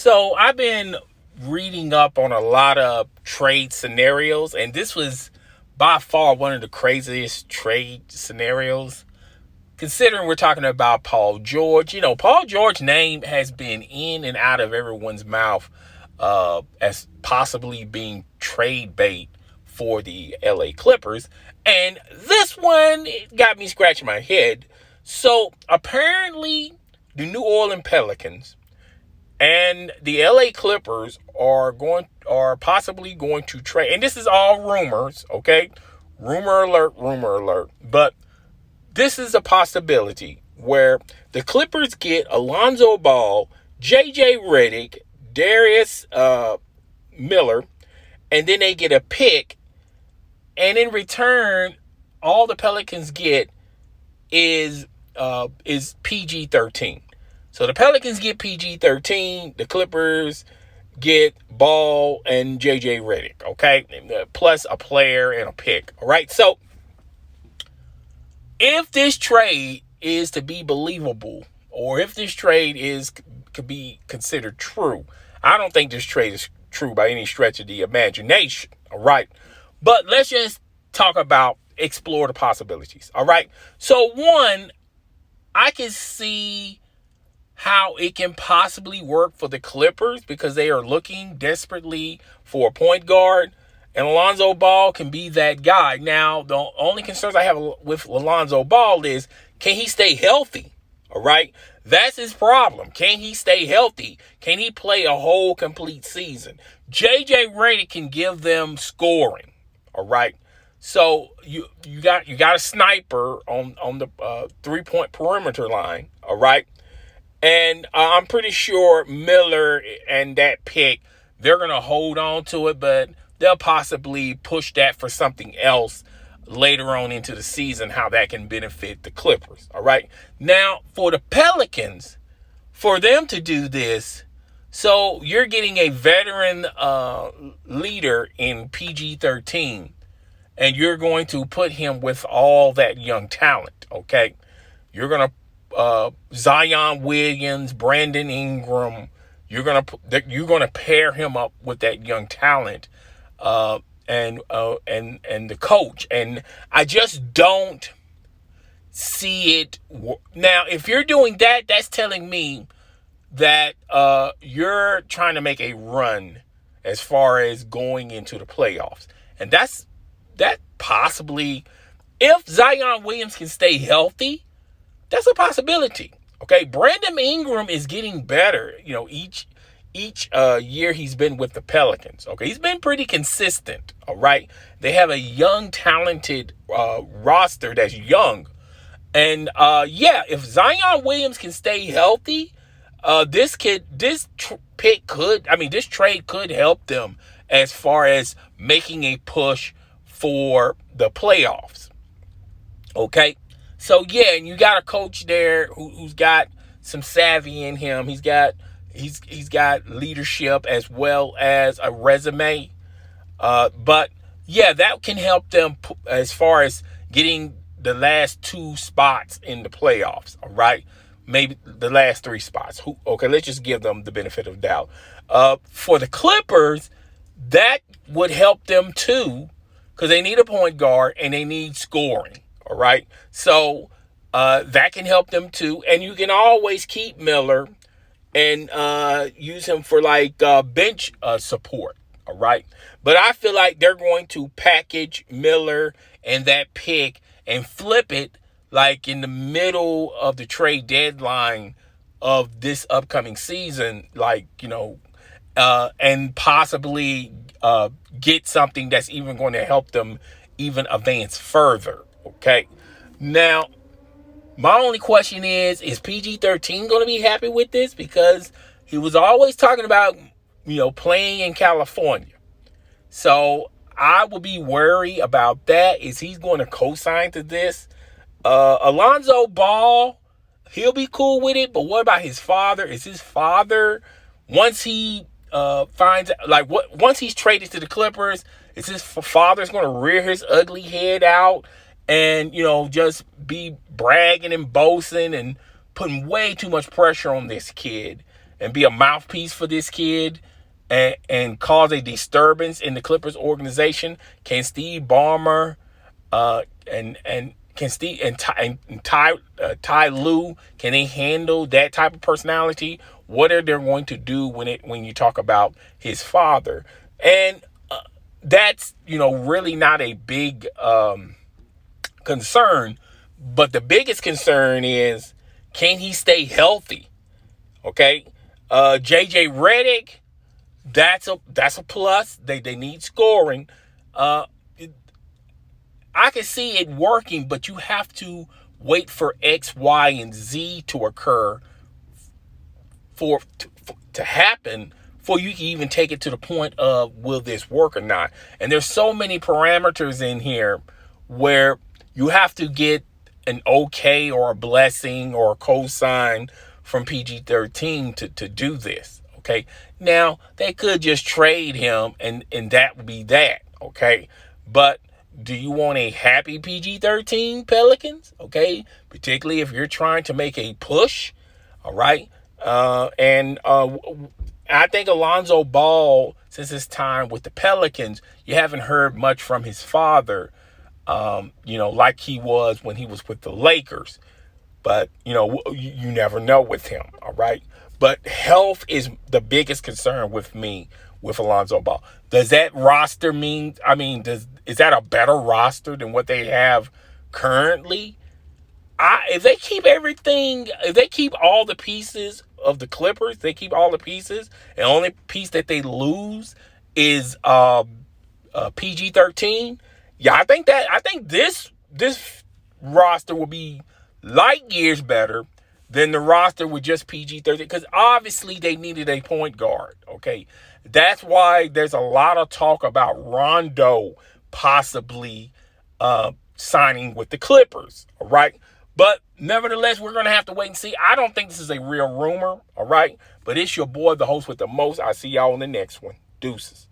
So I've been reading up on a lot of trade scenarios, and this was by far one of the craziest trade scenarios. Considering we're talking about Paul George, Paul George's name has been in and out of everyone's mouth as possibly being trade bait for the LA Clippers. And this one got me scratching my head. So apparently, the New Orleans Pelicans and the LA Clippers are possibly going to trade. And this is all rumors, okay? Rumor alert, rumor alert. But this is a possibility where the Clippers get Lonzo Ball, JJ Redick, Darius Miller, and then they get a pick, and in return, all the Pelicans get is PG-13. So the Pelicans get PG-13, the Clippers get Ball and JJ Redick, okay? Plus a player and a pick, all right? So if this trade is to be believable, or if this trade could be considered true, I don't think this trade is true by any stretch of the imagination, all right? But let's just explore the possibilities, all right? So one, I can see how it can possibly work for the Clippers because they are looking desperately for a point guard, and Lonzo Ball can be that guy. Now, the only concerns I have with Lonzo Ball is, can he stay healthy? All right? That's his problem. Can he stay healthy? Can he play a whole complete season? JJ Redick can give them scoring. All right? So you got a sniper on the 3-point perimeter line. All right? And I'm pretty sure Miller and that pick, they're going to hold on to it, but they'll possibly push that for something else later on into the season, how that can benefit the Clippers. All right. Now, for the Pelicans, for them to do this, so you're getting a veteran leader in PG-13, and you're going to put him with all that young talent. Okay. You're going to Zion Williams, Brandon Ingram. You're gonna pair him up with that young talent, and the coach. And I just don't see it. Now, if you're doing that, that's telling me that you're trying to make a run as far as going into the playoffs, and that possibly, if Zion Williams can stay healthy, that's a possibility. Okay, Brandon Ingram is getting better, each year he's been with the Pelicans. Okay, he's been pretty consistent. All right, they have a young, talented roster that's young, and if Zion Williams can stay healthy, this trade could help them as far as making a push for the playoffs. Okay. So yeah, and you got a coach there who's got some savvy in him. He's got leadership as well as a resume. But yeah, that can help them as far as getting the last 2 spots in the playoffs. All right, maybe the last 3 spots. Okay, let's just give them the benefit of the doubt. For the Clippers, that would help them too, because they need a point guard and they need scoring. All right. So that can help them too. And you can always keep Miller and use him for bench support. All right. But I feel like they're going to package Miller and that pick and flip it in the middle of the trade deadline of this upcoming season, and possibly get something that's even going to help them even advance further. Okay. Now, my only question is PG-13 going to be happy with this? Because he was always talking about, playing in California. So I will be worried about that. Is he going to co-sign to this? Alonzo Ball, he'll be cool with it. But what about his father? Is his father, once he once he's traded to the Clippers, is his father's going to rear his ugly head out and, just be bragging and boasting and putting way too much pressure on this kid? and be a mouthpiece for this kid and cause a disturbance in the Clippers organization? Can Steve Ballmer and can Steve and Ty Lue, can they handle that type of personality? What are they going to do when you talk about his father? And that's really not a big concern, but the biggest concern is, can he stay healthy? Okay, JJ Redick, that's a plus. They need scoring. I can see it working, but you have to wait for X, Y, and Z to occur to happen before you can even take it to the point of, will this work or not? And there's so many parameters in here where you have to get an okay or a blessing or a cosign from PG-13 to do this. Okay, now they could just trade him and that would be that. Okay, but do you want a happy PG-13 Pelicans? Okay, particularly if you're trying to make a push. All right, and I think Lonzo Ball, since his time with the Pelicans, you haven't heard much from his father, like he was when he was with the Lakers. But, you never know with him, all right? But health is the biggest concern with me with Lonzo Ball. Does that roster mean, is that a better roster than what they have currently? If they keep all the pieces of the Clippers, they keep all the pieces, and the only piece that they lose is PG-13. Yeah, I think this roster will be light years better than the roster with just PG-13, because obviously they needed a point guard. Okay, that's why there's a lot of talk about Rondo possibly signing with the Clippers. All right. But nevertheless, we're going to have to wait and see. I don't think this is a real rumor, all right? But it's your boy, the host with the most. I'll see y'all on the next one. Deuces.